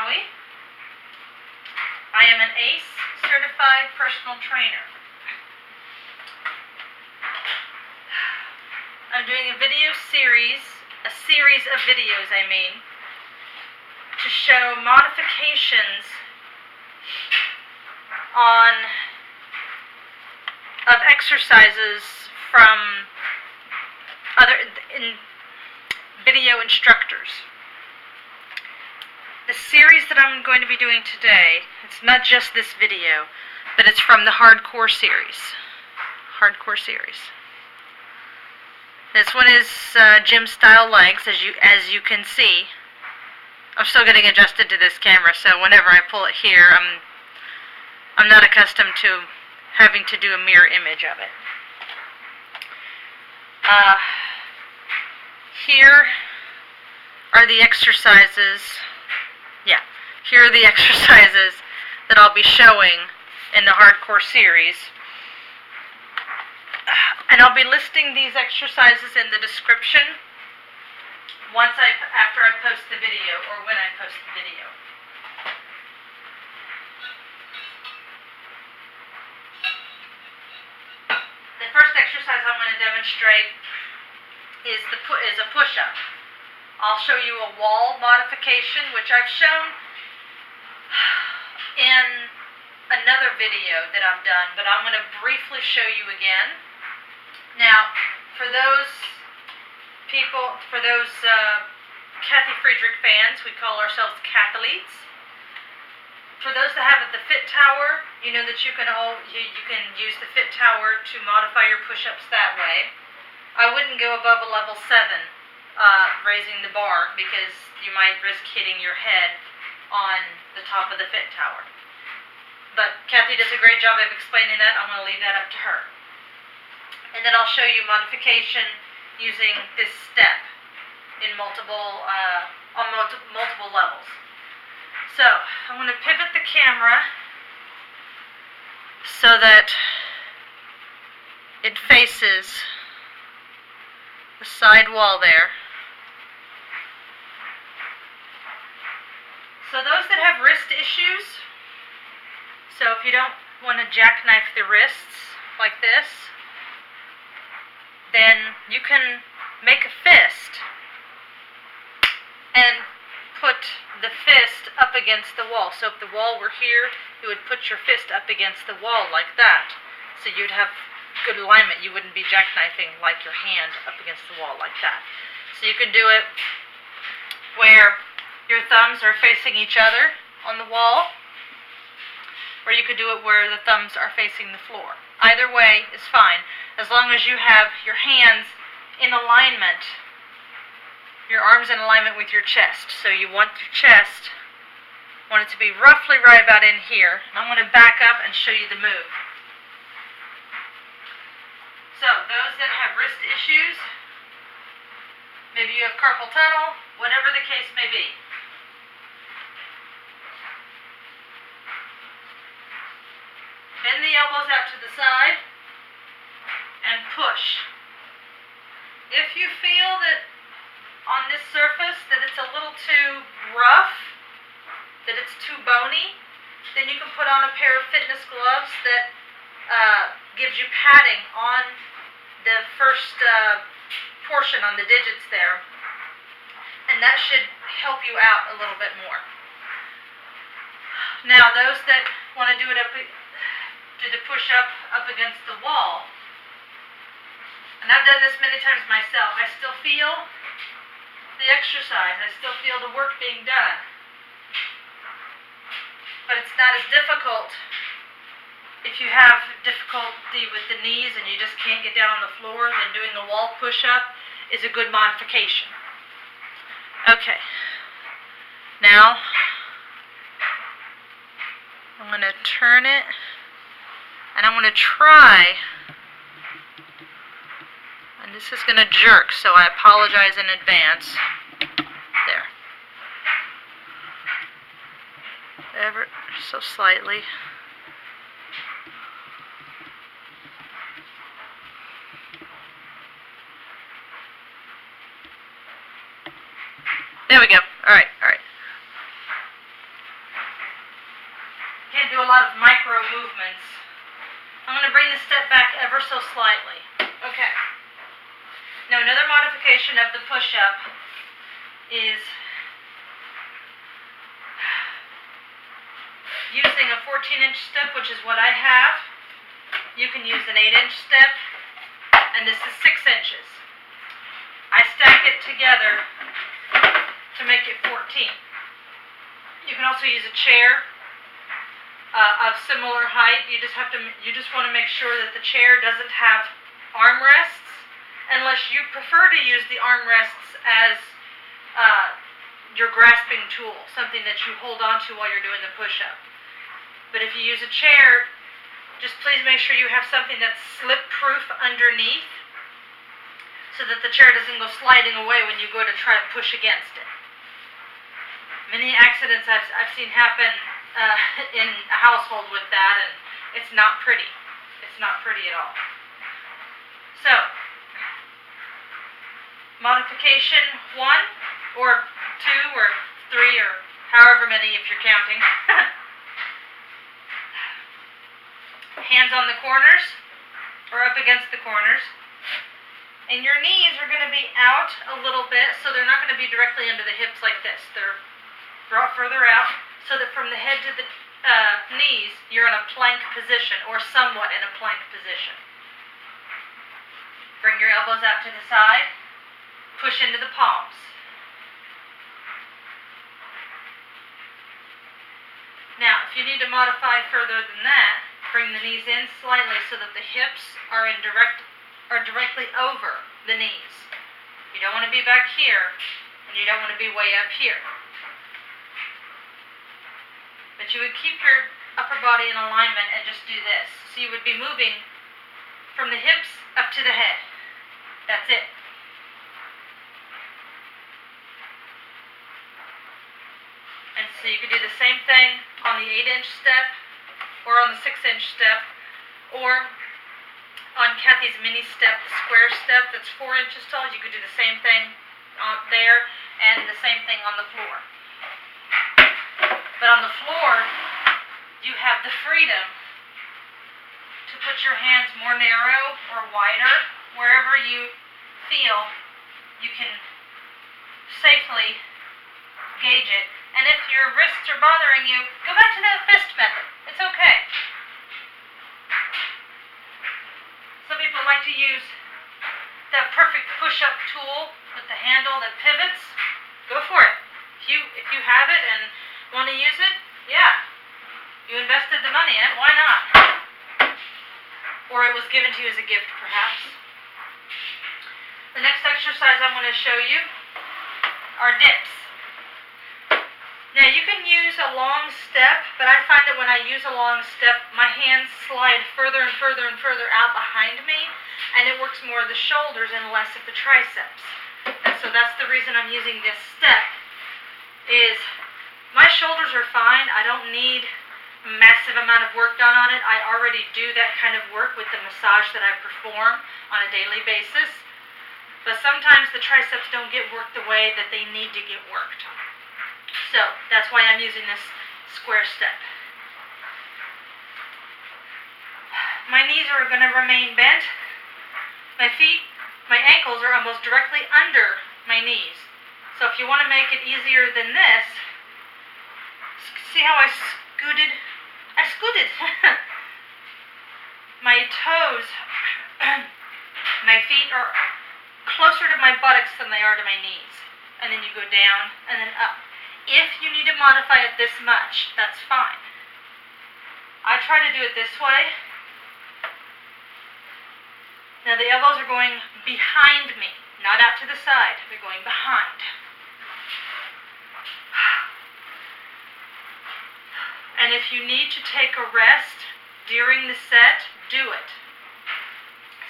Zoe. I am an ACE certified personal trainer. I'm doing a series of videos, to show modifications of exercises from video instructors. The series that I'm going to be doing today, it's not just this video, but it's from the hardcore series. This one is gym style legs, as you can see. I'm still getting adjusted to this camera, so whenever I pull it here, I'm not accustomed to having to do a mirror image of it. Here are the exercises. Yeah, here are the exercises that I'll be showing in the hardcore series. And I'll be listing these exercises in the description after I post the video, or when I post the video. The first exercise I'm going to demonstrate is a push-up. I'll show you a wall modification, which I've shown in another video that I've done, but I'm going to briefly show you again. Now, for those Kathy Friedrich fans, we call ourselves Cathletes. For those that have the Fit Tower, you know that you can use the Fit Tower to modify your push-ups that way. I wouldn't go above a level 7 raising the bar, because you might risk hitting your head on the top of the Fit Tower. But Kathy does a great job of explaining that. I'm going to leave that up to her. And then I'll show you modification using this step in multiple levels. So I'm going to pivot the camera so that it faces the side wall there. So those that have wrist issues, so if you don't want to jackknife the wrists like this, then you can make a fist and put the fist up against the wall. So if the wall were here, you would put your fist up against the wall like that. So you'd have good alignment. You wouldn't be jackknifing like your hand up against the wall like that. So you can do it where your thumbs are facing each other on the wall, or you could do it where the thumbs are facing the floor. Either way is fine, as long as you have your hands in alignment, your arms in alignment with your chest. So you want your chest, want it to be roughly right about in here. And I'm going to back up and show you the move. So those that have wrist issues, maybe you have carpal tunnel, whatever the case may be. Bend the elbows out to the side and push. If you feel that on this surface that it's a little too rough, that it's too bony, then you can put on a pair of fitness gloves that gives you padding on the first portion on the digits there, and that should help you out a little bit more. Now those that want to do the push-up up against the wall, and I've done this many times myself, I still feel the exercise, I still feel the work being done, but it's not as difficult. If you have difficulty with the knees and you just can't get down on the floor, then doing a wall push-up is a good modification. Okay, now I'm going to turn it, and I'm going to try, and this is going to jerk, so I apologize in advance. There. Ever so slightly. There we go. All right. can't do a lot of micro movements. I'm going to bring the step back ever so slightly. Okay. Now another modification of the push-up is using a 14-inch step, which is what I have. You can use an 8-inch step, and this is 6 inches. I stack it together to make it 14. You can also use a chair of similar height. You just want to make sure that the chair doesn't have armrests, unless you prefer to use the armrests as your grasping tool, something that you hold on to while you're doing the push-up. But if you use a chair, just please make sure you have something that's slip-proof underneath, so that the chair doesn't go sliding away when you go to try to push against it. Many accidents I've seen happen in a household with that, and it's not pretty. It's not pretty at all. So, modification 1, or 2, or 3, or however many if you're counting. Hands on the corners, or up against the corners. And your knees are going to be out a little bit, so they're not going to be directly under the hips like this. They're brought further out, so that from the head to the knees, you're in a plank position, or somewhat in a plank position. Bring your elbows out to the side, push into the palms. Now, if you need to modify further than that, bring the knees in slightly so that the hips are directly over the knees. You don't want to be back here, and you don't want to be way up here. But you would keep your upper body in alignment and just do this. So you would be moving from the hips up to the head. That's it. And so you could do the same thing on the 8-inch step, or on the 6-inch step, or on Kathy's mini step, the square step that's 4 inches tall. You could do the same thing there, and the same thing on the floor. But on the floor, you have the freedom to put your hands more narrow or wider, wherever you feel you can safely gauge it. And if your wrists are bothering you, go back to the fist method. It's okay. Some people like to use that perfect push-up tool with the handle that pivots. Go for it. If you have it and want to use it, yeah. You invested the money in it, why not? Or it was given to you as a gift, perhaps. The next exercise I'm going to show you are dips. Now you can use a long step, but I find that when I use a long step, my hands slide further and further and further out behind me, and it works more of the shoulders and less of the triceps. And so that's the reason I'm using this step, is my shoulders are fine. I don't need a massive amount of work done on it. I already do that kind of work with the massage that I perform on a daily basis. But sometimes the triceps don't get worked the way that they need to get worked. So that's why I'm using this square step. My knees are going to remain bent. My ankles are almost directly under my knees. So if you want to make it easier than this, see how I scooted? My toes, my feet are closer to my buttocks than they are to my knees. And then you go down and then up. If you need to modify it this much, that's fine. I try to do it this way. Now the elbows are going behind me, not out to the side. They're going behind. And if you need to take a rest during the set, do it.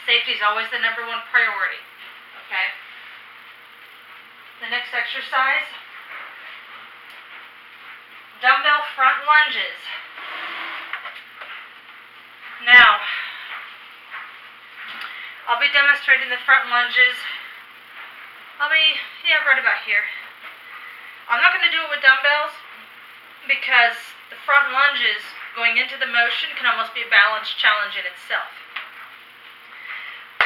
Safety is always the #1 priority. Okay? The next exercise, dumbbell front lunges. Now, I'll be demonstrating the front lunges. Right about here. I'm not going to do it with dumbbells because the front lunges going into the motion can almost be a balance challenge in itself.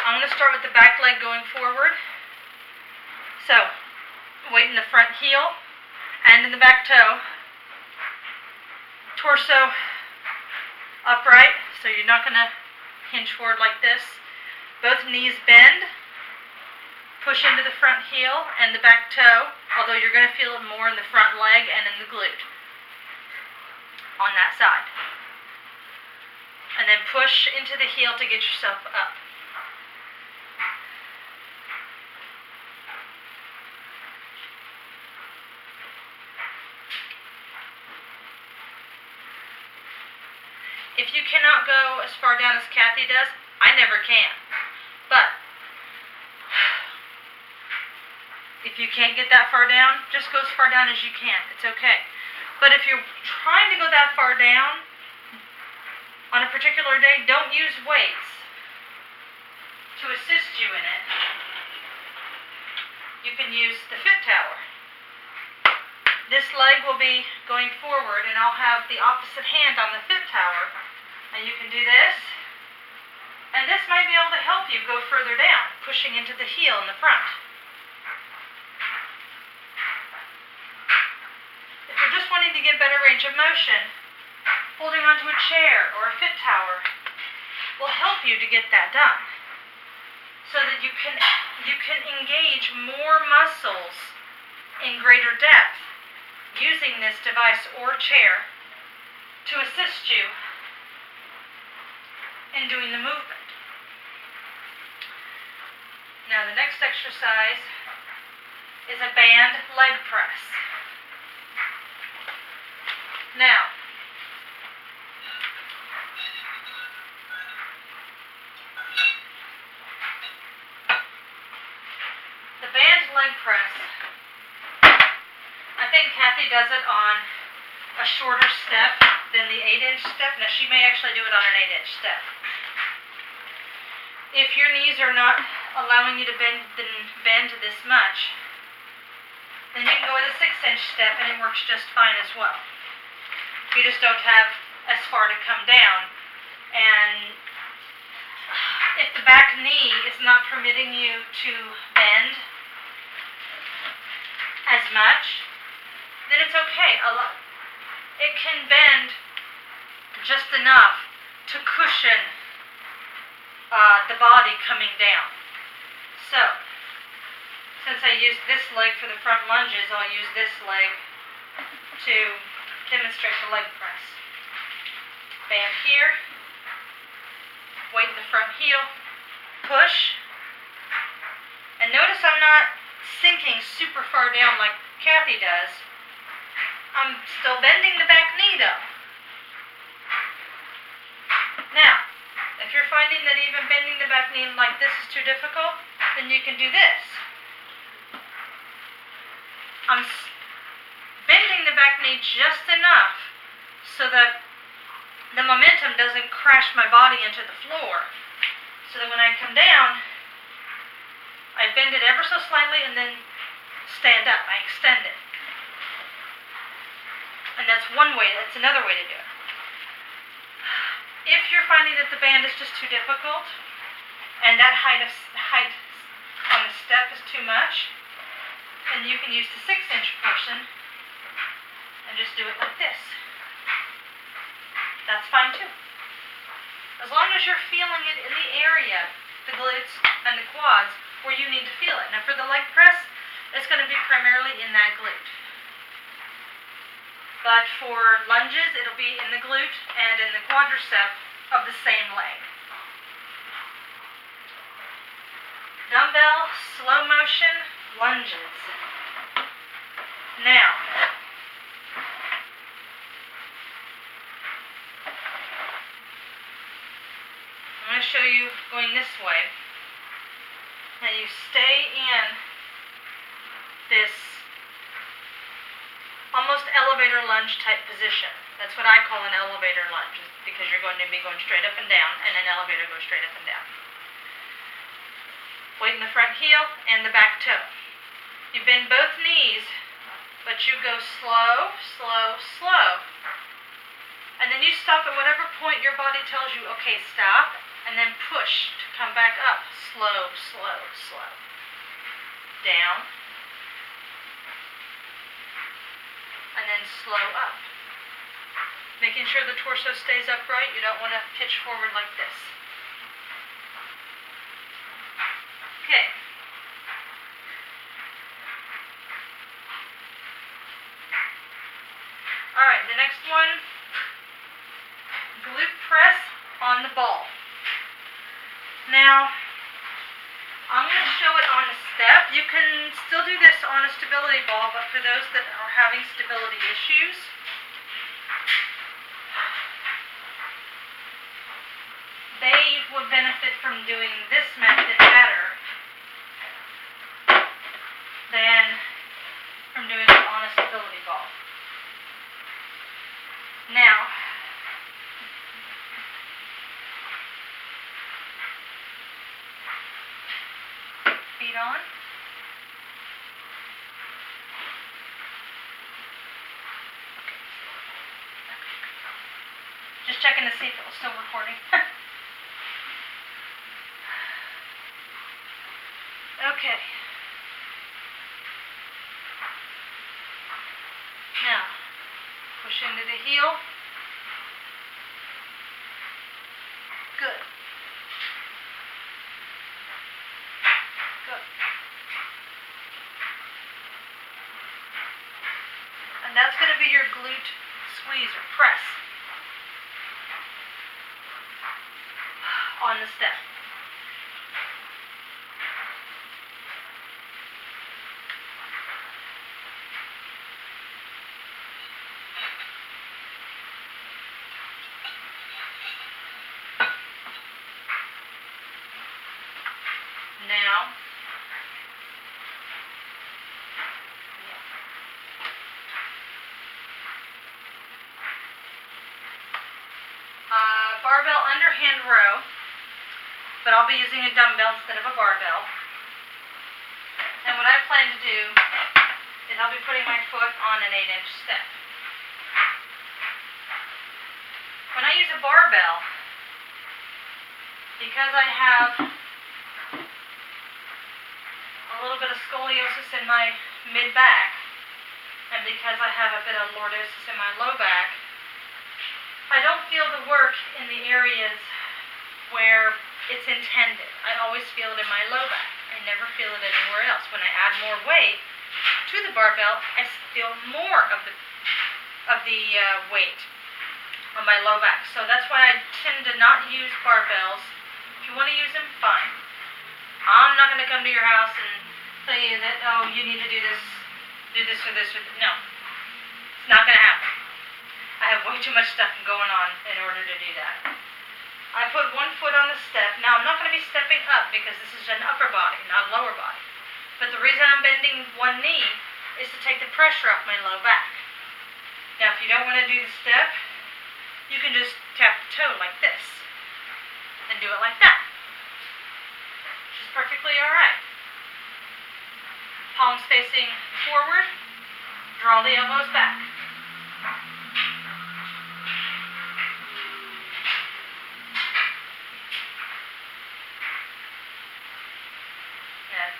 I'm going to start with the back leg going forward. So, weight in the front heel and in the back toe. Torso upright, so you're not going to hinge forward like this. Both knees bend. Push into the front heel and the back toe, although you're going to feel it more in the front leg and in the glute on that side. And then push into the heel to get yourself up. If you cannot go as far down as Kathy does, I never can. But if you can't get that far down, just go as far down as you can. It's okay. But if you're trying to go that far down on a particular day, don't use weights to assist you in it. You can use the fit tower. This leg will be going forward, and I'll have the opposite hand on the fit tower. And you can do this. And this might be able to help you go further down, pushing into the heel in the front. If you're just wanting to get better range of motion, holding onto a chair or a fit tower will help you to get that done, so that you can engage more muscles in greater depth using this device or chair to assist you in doing the movement. Now the next exercise is a band leg press. Now, the band leg press, I think Kathy does it on a shorter step than the 8-inch step. Now she may actually do it on an 8-inch step. If your knees are not allowing you to bend this much, then you can go with a 6-inch step and it works just fine as well. You just don't have as far to come down. And if the back knee is not permitting you to bend as much, then it's okay. It can bend just enough to cushion the body coming down. So, since I used this leg for the front lunges, I'll use this leg to demonstrate the leg press. Band here, weight in the front heel, push, and notice I'm not sinking super far down like Kathy does. I'm still bending the back knee though. Now, if you're finding that even bending the back knee like this is too difficult, then you can do this. I'm bending the back knee just enough so that the momentum doesn't crash my body into the floor. So that when I come down, I bend it ever so slightly and then stand up. I extend it. And that's one way, that's another way to do it. If you're finding that the band is just too difficult, and that height on the step is too much, then you can use the 6-inch portion and just do it like this. That's fine too. As long as you're feeling it in the area, the glutes and the quads, where you need to feel it. Now for the leg press, it's going to be primarily in that glute. But for lunges, it'll be in the glute and in the quadricep of the same leg. Dumbbell, slow motion, lunges. Now, I'm going to show you going this way. Now you stay in this almost elevator lunge type position. That's what I call an elevator lunge, because you're going to be going straight up and down, and an elevator goes straight up and down. Weight in the front heel and the back toe. You bend both knees, but you go slow, slow, slow. And then you stop at whatever point your body tells you, okay, stop, and then push to come back up. Slow, slow, slow. Down. And then slow up. Making sure the torso stays upright. You don't want to pitch forward like this. Okay. Alright, the next one, glute press on the ball. Now, I'm going to show it on a step. You can still do this on a stability ball, but for those that are having stability issues, they would benefit from doing this method better than from doing it on a stability ball. Now, feet on. Just checking to see if it was still recording. Okay. Now, push into the heel. Good. Good. And that's going to be your glute squeeze or press on the step. Now, barbell underhand row, but I'll be using a dumbbell instead of a barbell. And what I plan to do is I'll be putting my foot on an 8-inch step. When I use a barbell, because I have a little bit of scoliosis in my mid-back, and because I have a bit of lordosis in my low back, I don't feel the work in the areas where it's intended. I always feel it in my low back. I never feel it anywhere else. When I add more weight to the barbell, I feel more of the weight on my low back. So that's why I tend to not use barbells. If you want to use them, fine. I'm not going to come to your house and tell you that, oh, you need to do this or this or that. No. It's not going to happen. I have way too much stuff going on in order to do that. I put one foot on the step. Now, I'm not going to be stepping up because this is an upper body, not a lower body. But the reason I'm bending one knee is to take the pressure off my low back. Now, if you don't want to do the step, you can just tap the toe like this and do it like that. Which is perfectly alright. Palms facing forward, draw the elbows back.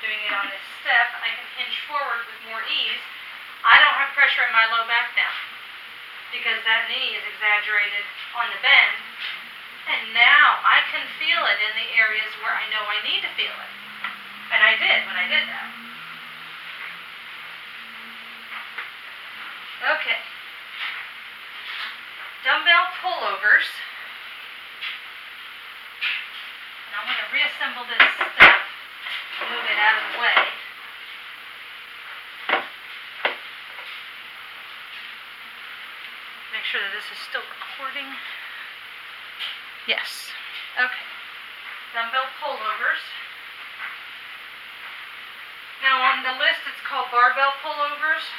Doing it on this step, I can hinge forward with more ease. I don't have pressure in my low back now because that knee is exaggerated on the bend, and now I can feel it in the areas where I know I need to feel it. And I did when I did that. Okay. Dumbbell pullovers. And I'm going to reassemble this step. Move it out of the way. Make sure that this is still recording. Yes. Okay. Dumbbell pullovers. Now on the list it's called barbell pullovers,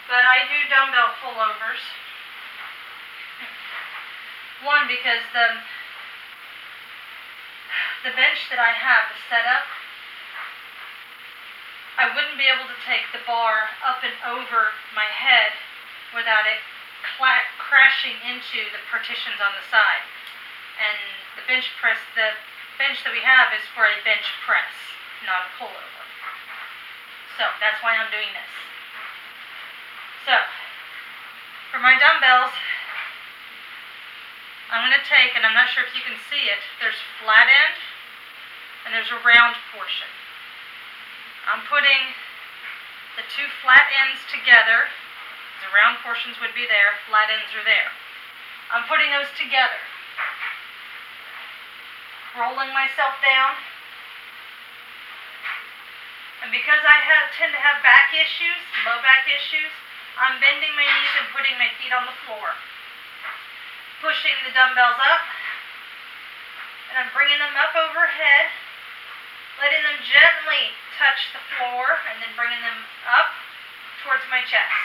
but I do dumbbell pullovers. One, because the bench that I have is set up, I wouldn't be able to take the bar up and over my head without it crashing into the partitions on the side. And the bench that we have is for a bench press, not a pullover. So that's why I'm doing this. So for my dumbbells, I'm going to take, and I'm not sure if you can see it, there's flat end and there's a round portion. I'm putting the two flat ends together. The round portions would be there, flat ends are there. I'm putting those together, rolling myself down. And because I tend to have back issues, low back issues, I'm bending my knees and putting my feet on the floor. Pushing the dumbbells up, and I'm bringing them up overhead, letting them gently touch the floor, and then bringing them up towards my chest.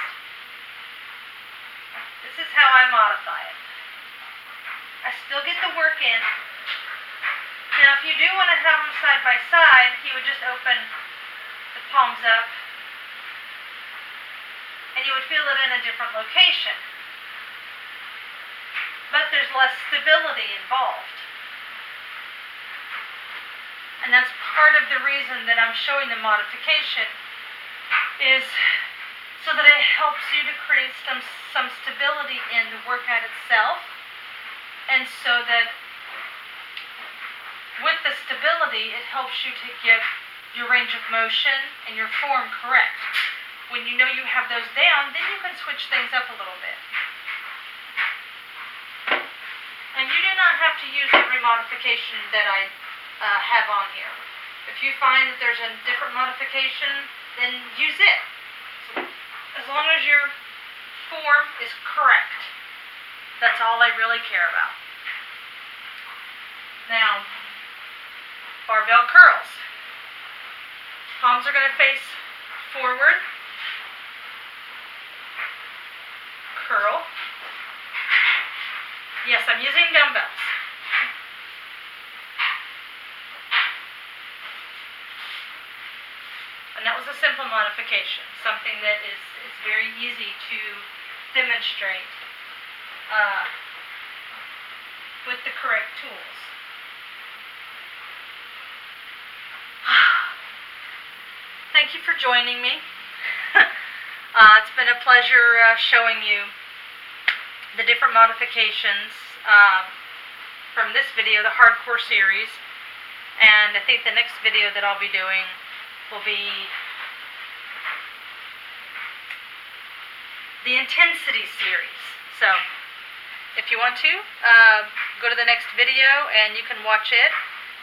This is how I modify it. I still get the work in. Now, if you do want to have them side by side, you would just open the palms up, and you would feel it in a different location. But there's less stability involved. And that's part of the reason that I'm showing the modification, is so that it helps you to create some stability in the workout itself, and so that with the stability, it helps you to get your range of motion and your form correct. When you know you have those down, then you can switch things up a little bit. And you do not have to use every modification that I have on here. If you find that there's a different modification, then use it. So, as long as your form is correct. That's all I really care about. Now, barbell curls. Palms are going to face forward. Curl. Yes, I'm using dumbbells. And that was a simple modification, something that is very easy to demonstrate with the correct tools. Thank you for joining me. It's been a pleasure showing you the different modifications from this video, the hardcore series, and I think the next video that I'll be doing will be the intensity series. So if you want to, go to the next video and you can watch it.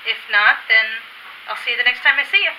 If not, then I'll see you the next time I see you.